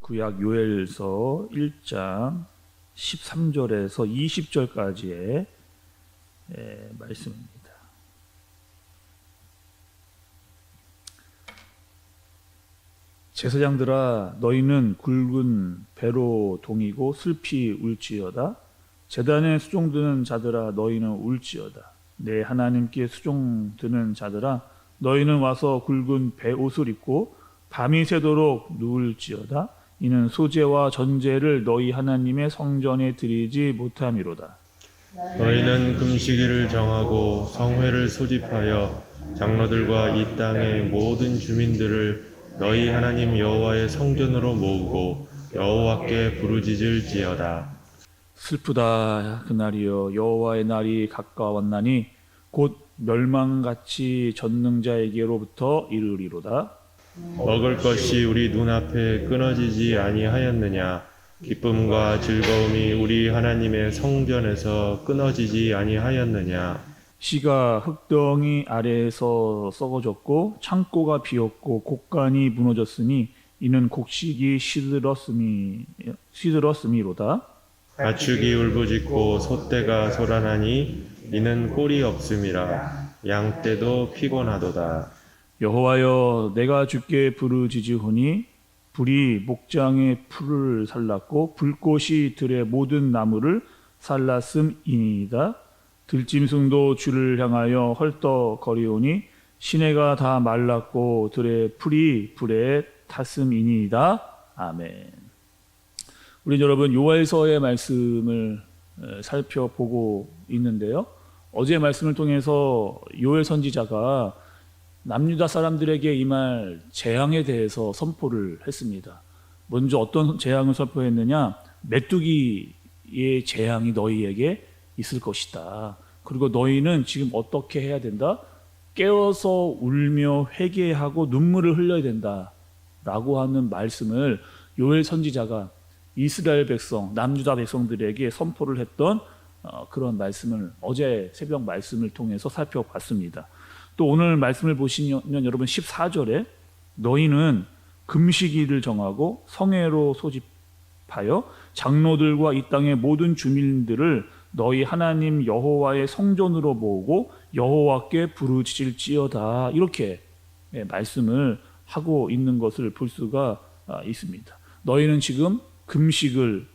구약 요엘서 1장 13절에서 20절까지의 말씀입니다. 제사장들아, 너희는 굵은 배로 동이고 슬피 울지어다. 제단에 수종 드는 자들아, 너희는 울지어다. 내 하나님께 수종 드는 자들아, 너희는 와서 굵은 배 옷을 입고 밤이 새도록 누울지어다. 이는 소제와 전제를 너희 하나님의 성전에 드리지 못함이로다. 너희는 금식일을 정하고 성회를 소집하여 장로들과 이 땅의 모든 주민들을 너희 하나님 여호와의 성전으로 모으고 여호와께 부르짖을지어다. 슬프다 그날이여, 여호와의 날이 가까웠나니 곧 멸망같이 전능자에게로부터 이르리로다. 먹을 것이 우리 눈앞에 끊어지지 아니하였느냐? 기쁨과 즐거움이 우리 하나님의 성전에서 끊어지지 아니하였느냐? 씨가 흙덩이 아래에서 썩어졌고 창고가 비었고 곡간이 무너졌으니 이는 곡식이 시들었음이로다. 가축이 울부짖고 소떼가 소란하니 이는 꼴이 없음이라. 양떼도 피곤하도다. 여호와여, 내가 주께 부르짖으오니 불이 목장의 풀을 살랐고 불꽃이 들의 모든 나무를 살랐음이니이다. 들짐승도 주를 향하여 헐떡거리오니 시내가 다 말랐고 들의 풀이 불에 탔음이니이다. 아멘. 우리 여러분, 요엘서의 말씀을 살펴보고 있는데요. 어제의 말씀을 통해서 요엘 선지자가 남유다 사람들에게 임할 재앙에 대해서 선포를 했습니다. 먼저 어떤 재앙을 선포했느냐? 메뚜기의 재앙이 너희에게 있을 것이다. 그리고 너희는 지금 어떻게 해야 된다? 깨어서 울며 회개하고 눈물을 흘려야 된다 라고 하는 말씀을 요엘 선지자가 이스라엘 백성, 남유다 백성들에게 선포를 했던 그런 말씀을 어제 새벽 말씀을 통해서 살펴봤습니다. 또 오늘 말씀을 보시면 여러분 14절에 너희는 금식일을 정하고 성회로 소집하여 장로들과 이 땅의 모든 주민들을 너희 하나님 여호와의 성전으로 모으고 여호와께 부르짖을지어다, 이렇게 말씀을 하고 있는 것을 볼 수가 있습니다. 너희는 지금 금식을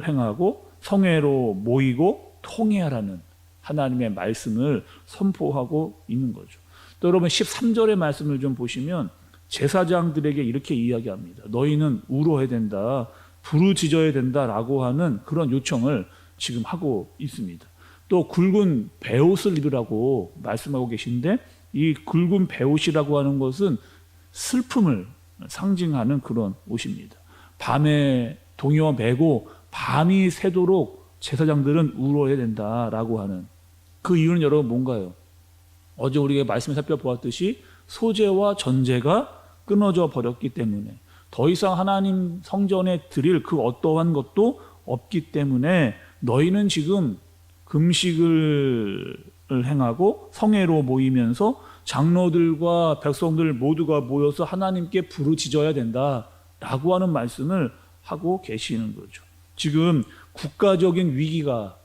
행하고 성회로 모이고 통회하라는 하나님의 말씀을 선포하고 있는 거죠. 또 여러분 13절의 말씀을 좀 보시면 제사장들에게 이렇게 이야기합니다. 너희는 울어야 된다, 부르짖어야 된다라고 하는 그런 요청을 지금 하고 있습니다. 또 굵은 베옷을 입으라고 말씀하고 계신데, 이 굵은 베옷이라고 하는 것은 슬픔을 상징하는 그런 옷입니다. 밤에 동요 메고 밤이 새도록 제사장들은 울어야 된다라고 하는 그 이유는 여러분 뭔가요? 어제 우리가 말씀을 살펴보았듯이 소제와 전제가 끊어져 버렸기 때문에 더 이상 하나님 성전에 드릴 그 어떠한 것도 없기 때문에 너희는 지금 금식을 행하고 성회로 모이면서 장로들과 백성들 모두가 모여서 하나님께 부르짖어야 된다라고 하는 말씀을 하고 계시는 거죠. 지금 국가적인 위기가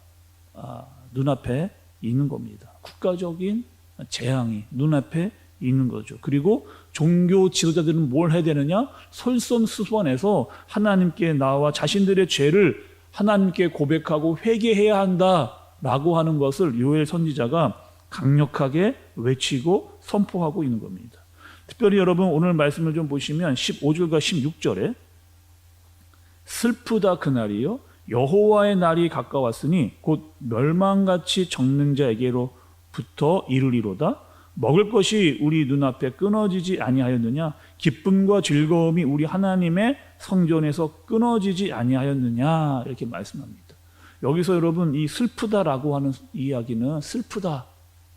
눈앞에 있는 겁니다. 국가적인 재앙이 눈앞에 있는 거죠. 그리고 종교 지도자들은 뭘 해야 되느냐? 솔선수범해서 하나님께 나와 자신들의 죄를 하나님께 고백하고 회개해야 한다라고 하는 것을 요엘 선지자가 강력하게 외치고 선포하고 있는 겁니다. 특별히 여러분 오늘 말씀을 좀 보시면 15절과 16절에 슬프다 그날이요, 여호와의 날이 가까웠으니 곧 멸망같이 적는 자에게로부터 이르리로다. 먹을 것이 우리 눈앞에 끊어지지 아니하였느냐? 기쁨과 즐거움이 우리 하나님의 성전에서 끊어지지 아니하였느냐? 이렇게 말씀합니다. 여기서 여러분 이 슬프다라고 하는 이야기는 슬프다,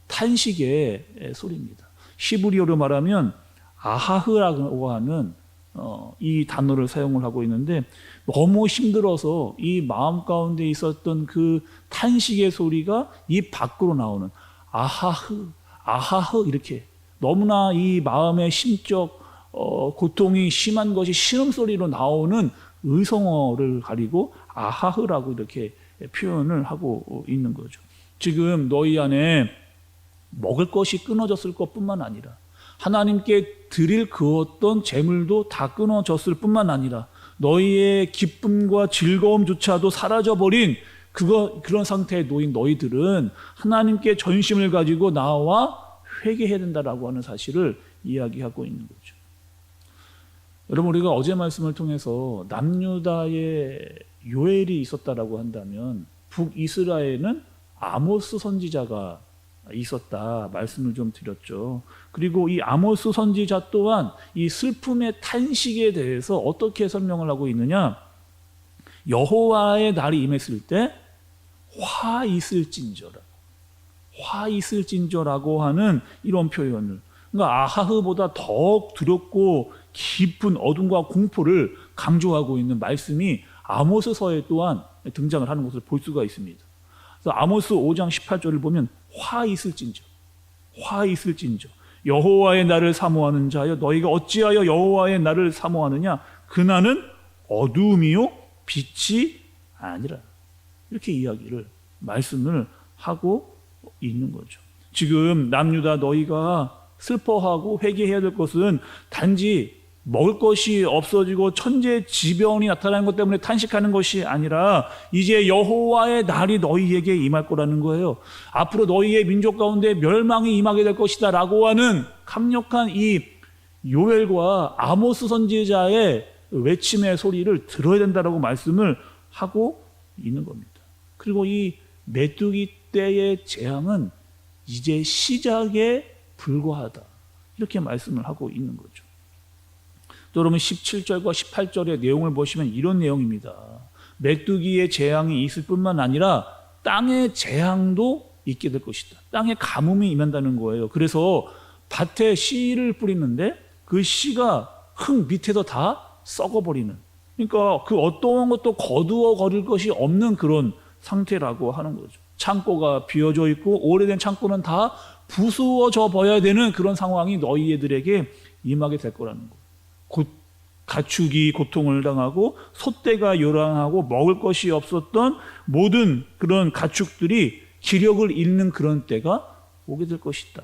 탄식의 소리입니다. 히브리어로 말하면 아하흐라고 하는 이 단어를 사용을 하고 있는데, 너무 힘들어서 이 마음 가운데 있었던 그 탄식의 소리가 입 밖으로 나오는 아하흐, 아하흐, 이렇게 너무나 이 마음의 심적 고통이 심한 것이 신음소리로 나오는 의성어를 가리고 아하흐라고 이렇게 표현을 하고 있는 거죠. 지금 너희 안에 먹을 것이 끊어졌을 것뿐만 아니라 하나님께 드릴 그 어떤 재물도 다 끊어졌을 뿐만 아니라 너희의 기쁨과 즐거움조차도 사라져버린 그런 상태에 놓인 너희들은 하나님께 전심을 가지고 나와 회개해야 된다라고 하는 사실을 이야기하고 있는 거죠. 여러분, 우리가 어제 말씀을 통해서 남유다의 요엘이 있었다라고 한다면 북이스라엘은 아모스 선지자가 있었다 말씀을 좀 드렸죠. 그리고 이 아모스 선지자 또한 이 슬픔의 탄식에 대해서 어떻게 설명을 하고 있느냐, 여호와의 날이 임했을 때 화 있을진저라고 하는 이런 표현을, 그러니까 아하흐보다 더 두렵고 깊은 어둠과 공포를 강조하고 있는 말씀이 아모스서에 또한 등장을 하는 것을 볼 수가 있습니다. 그래서 아모스 5장 18절을 보면 화 있을진저 여호와의 날을 사모하는 자여 너희가 어찌하여 여호와의 날을 사모하느냐 그날은 어두움이요 빛이 아니라, 이렇게 이야기를 말씀을 하고 있는 거죠. 지금 남유다 너희가 슬퍼하고 회개해야 될 것은 단지 먹을 것이 없어지고 천재지변이 나타나는 것 때문에 탄식하는 것이 아니라 이제 여호와의 날이 너희에게 임할 거라는 거예요. 앞으로 너희의 민족 가운데 멸망이 임하게 될 것이다 라고 하는 강력한 이 요엘과 아모스 선지자의 외침의 소리를 들어야 된다라고 말씀을 하고 있는 겁니다. 그리고 이 메뚜기 때의 재앙은 이제 시작에 불과하다, 이렇게 말씀을 하고 있는 거죠. 또 여러분 17절과 18절의 내용을 보시면 이런 내용입니다. 메뚜기의 재앙이 있을 뿐만 아니라 땅의 재앙도 있게 될 것이다. 땅에 가뭄이 임한다는 거예요. 그래서 밭에 씨를 뿌리는데 그 씨가 흙 밑에서 다 썩어버리는, 그러니까 그 어떠한 것도 거두어 거릴 것이 없는 그런 상태라고 하는 거죠. 창고가 비어져 있고 오래된 창고는 다 부수어져 버려야 되는 그런 상황이 너희들에게 임하게 될 거라는 거예요. 곧 가축이 고통을 당하고 소떼가 요란하고 먹을 것이 없었던 모든 그런 가축들이 기력을 잃는 그런 때가 오게 될 것이다,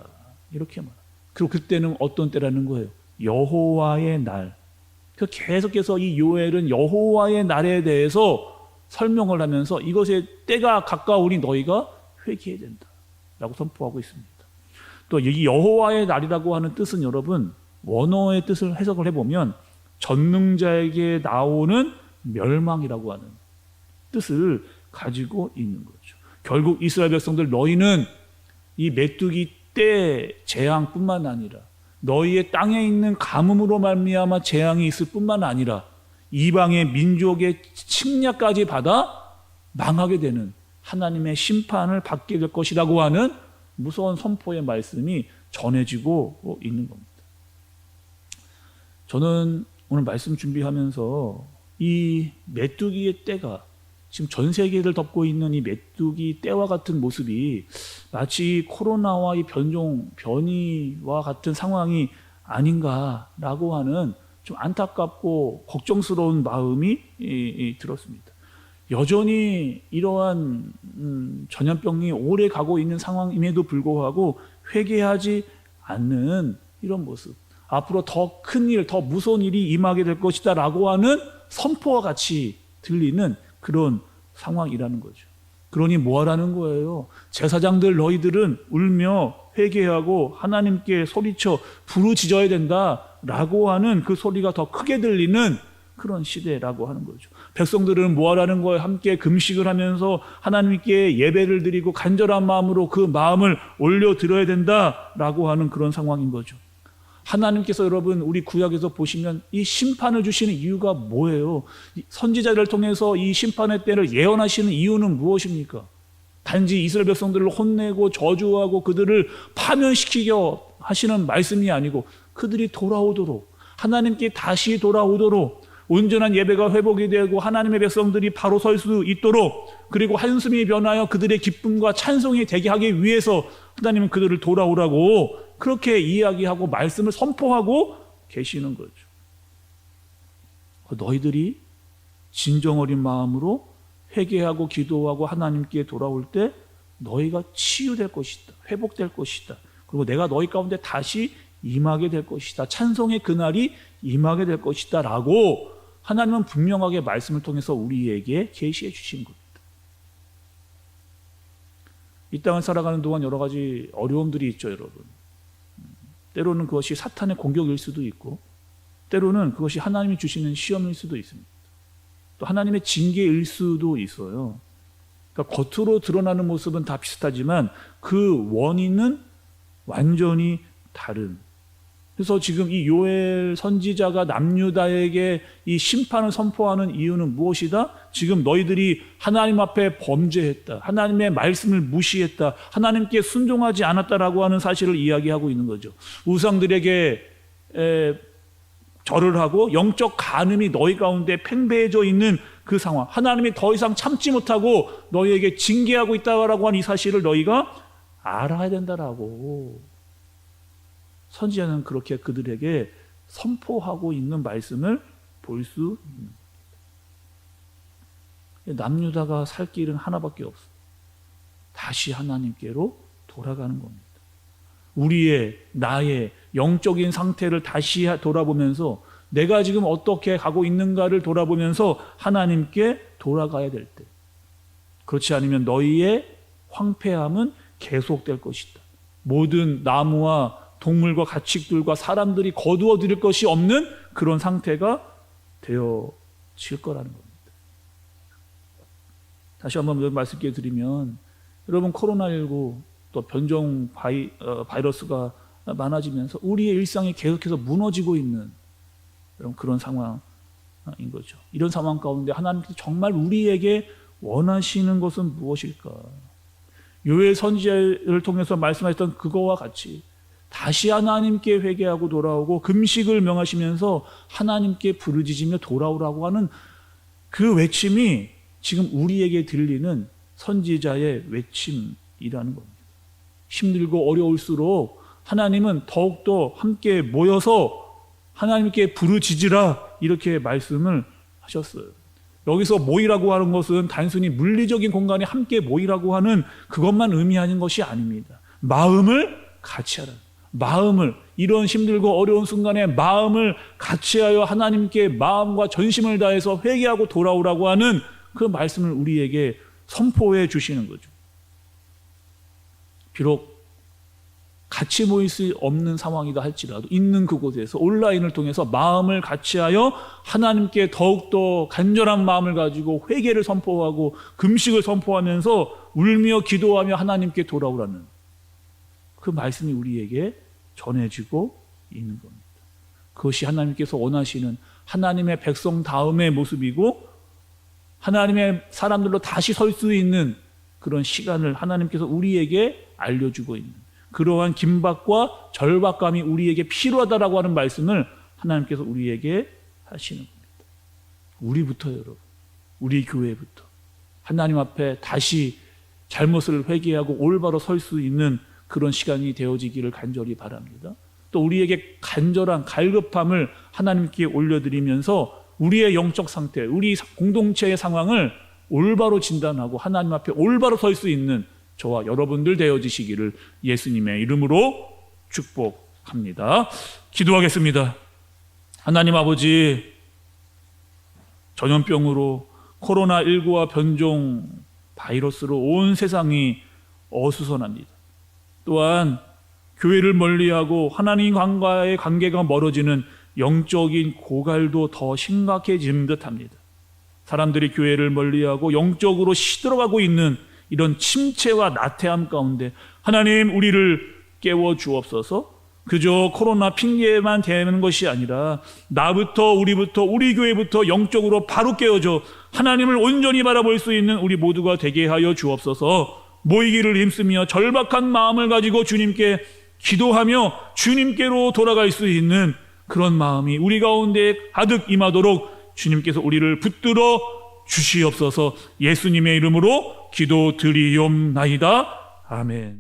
이렇게 말합니다. 그리고 그때는 어떤 때라는 거예요? 여호와의 날. 계속해서 이 요엘은 여호와의 날에 대해서 설명을 하면서 이것의 때가 가까우니 너희가 회개해야 된다라고 선포하고 있습니다. 또 이 여호와의 날이라고 하는 뜻은 여러분 원어의 뜻을 해석을 해보면 전능자에게 나오는 멸망이라고 하는 뜻을 가지고 있는 거죠. 결국 이스라엘 백성들, 너희는 이 메뚜기 때 재앙뿐만 아니라 너희의 땅에 있는 가뭄으로 말미암아 재앙이 있을 뿐만 아니라 이방의 민족의 침략까지 받아 망하게 되는 하나님의 심판을 받게 될 것이라고 하는 무서운 선포의 말씀이 전해지고 있는 겁니다. 저는 오늘 말씀 준비하면서 이 메뚜기의 때가 지금 전 세계를 덮고 있는 이 메뚜기 때와 같은 모습이 마치 코로나와 이 변이와 같은 상황이 아닌가라고 하는 좀 안타깝고 걱정스러운 마음이 들었습니다. 여전히 이러한 전염병이 오래 가고 있는 상황임에도 불구하고 회개하지 않는 이런 모습, 앞으로 더 큰 일, 더 무서운 일이 임하게 될 것이다 라고 하는 선포와 같이 들리는 그런 상황이라는 거죠. 그러니 뭐하라는 거예요? 제사장들 너희들은 울며 회개하고 하나님께 소리쳐 부르짖어야 된다라고 하는 그 소리가 더 크게 들리는 그런 시대라고 하는 거죠. 백성들은 뭐하라는 거예요? 함께 금식을 하면서 하나님께 예배를 드리고 간절한 마음으로 그 마음을 올려드려야 된다라고 하는 그런 상황인 거죠. 하나님께서 여러분 우리 구약에서 보시면 이 심판을 주시는 이유가 뭐예요? 선지자를 통해서 이 심판의 때를 예언하시는 이유는 무엇입니까? 단지 이스라엘 백성들을 혼내고 저주하고 그들을 파멸시키려 하시는 말씀이 아니고 그들이 돌아오도록, 하나님께 다시 돌아오도록, 온전한 예배가 회복이 되고 하나님의 백성들이 바로 설 수 있도록, 그리고 한숨이 변하여 그들의 기쁨과 찬송이 되게 하기 위해서 하나님은 그들을 돌아오라고 그렇게 이야기하고 말씀을 선포하고 계시는 거죠. 너희들이 진정 어린 마음으로 회개하고 기도하고 하나님께 돌아올 때 너희가 치유될 것이다. 회복될 것이다. 그리고 내가 너희 가운데 다시 임하게 될 것이다. 찬송의 그날이 임하게 될 것이다. 라고 하나님은 분명하게 말씀을 통해서 우리에게 계시해 주신 겁니다. 이 땅을 살아가는 동안 여러 가지 어려움들이 있죠, 여러분. 때로는 그것이 사탄의 공격일 수도 있고, 때로는 그것이 하나님이 주시는 시험일 수도 있습니다. 또 하나님의 징계일 수도 있어요. 그러니까 겉으로 드러나는 모습은 다 비슷하지만 그 원인은 완전히 다른. 그래서 지금 이 요엘 선지자가 남유다에게 이 심판을 선포하는 이유는 무엇이다? 지금 너희들이 하나님 앞에 범죄했다. 하나님의 말씀을 무시했다. 하나님께 순종하지 않았다라고 하는 사실을 이야기하고 있는 거죠. 우상들에게 절을 하고 영적 간음이 너희 가운데 팽배해져 있는 그 상황, 하나님이 더 이상 참지 못하고 너희에게 징계하고 있다라고 하는 이 사실을 너희가 알아야 된다라고 선지자는 그렇게 그들에게 선포하고 있는 말씀을 볼 수 있는. 남유다가 살 길은 하나밖에 없어. 다시 하나님께로 돌아가는 겁니다. 나의 영적인 상태를 다시 돌아보면서 내가 지금 어떻게 가고 있는가를 돌아보면서 하나님께 돌아가야 될 때, 그렇지 않으면 너희의 황폐함은 계속될 것이다. 모든 나무와 동물과 가축들과 사람들이 거두어 들일 것이 없는 그런 상태가 되어질 거라는 겁니다. 다시 한번 말씀께 드리면, 여러분 코로나19 또 변종 바이러스가 많아지면서 우리의 일상이 계속해서 무너지고 있는 그런 상황인 거죠. 이런 상황 가운데 하나님께서 정말 우리에게 원하시는 것은 무엇일까? 요엘 선지자를 통해서 말씀하셨던 그거와 같이 다시 하나님께 회개하고 돌아오고 금식을 명하시면서 하나님께 부르짖으며 돌아오라고 하는 그 외침이 지금 우리에게 들리는 선지자의 외침이라는 겁니다. 힘들고 어려울수록 하나님은 더욱더 함께 모여서 하나님께 부르짖으라 이렇게 말씀을 하셨어요. 여기서 모이라고 하는 것은 단순히 물리적인 공간에 함께 모이라고 하는 그것만 의미하는 것이 아닙니다. 마음을 같이 하라. 마음을, 이런 힘들고 어려운 순간에 마음을 같이하여 하나님께 마음과 전심을 다해서 회개하고 돌아오라고 하는 그 말씀을 우리에게 선포해 주시는 거죠. 비록 같이 모일 수 없는 상황이다 할지라도 있는 그곳에서 온라인을 통해서 마음을 같이하여 하나님께 더욱더 간절한 마음을 가지고 회개를 선포하고 금식을 선포하면서 울며 기도하며 하나님께 돌아오라는 그 말씀이 우리에게 전해지고 있는 겁니다. 그것이 하나님께서 원하시는 하나님의 백성 다음의 모습이고 하나님의 사람들로 다시 설 수 있는 그런 시간을 하나님께서 우리에게 알려주고 있는 그러한 긴박과 절박감이 우리에게 필요하다라고 하는 말씀을 하나님께서 우리에게 하시는 겁니다. 우리부터 여러분, 우리 교회부터 하나님 앞에 다시 잘못을 회개하고 올바로 설 수 있는 그런 시간이 되어지기를 간절히 바랍니다. 또 우리에게 간절한 갈급함을 하나님께 올려드리면서 우리의 영적 상태, 우리 공동체의 상황을 올바로 진단하고 하나님 앞에 올바로 설 수 있는 저와 여러분들 되어지시기를 예수님의 이름으로 축복합니다. 기도하겠습니다. 하나님 아버지, 전염병으로 코로나19와 변종 바이러스로 온 세상이 어수선합니다. 또한 교회를 멀리하고 하나님과의 관계가 멀어지는 영적인 고갈도 더 심각해지는 듯합니다. 사람들이 교회를 멀리하고 영적으로 시들어가고 있는 이런 침체와 나태함 가운데 하나님 우리를 깨워 주옵소서. 그저 코로나 핑계만 대는 것이 아니라 나부터 우리부터 우리 교회부터 영적으로 바로 깨어져 하나님을 온전히 바라볼 수 있는 우리 모두가 되게 하여 주옵소서. 모이기를 힘쓰며 절박한 마음을 가지고 주님께 기도하며 주님께로 돌아갈 수 있는 그런 마음이 우리 가운데 가득 임하도록 주님께서 우리를 붙들어 주시옵소서. 예수님의 이름으로 기도드리옵나이다. 아멘.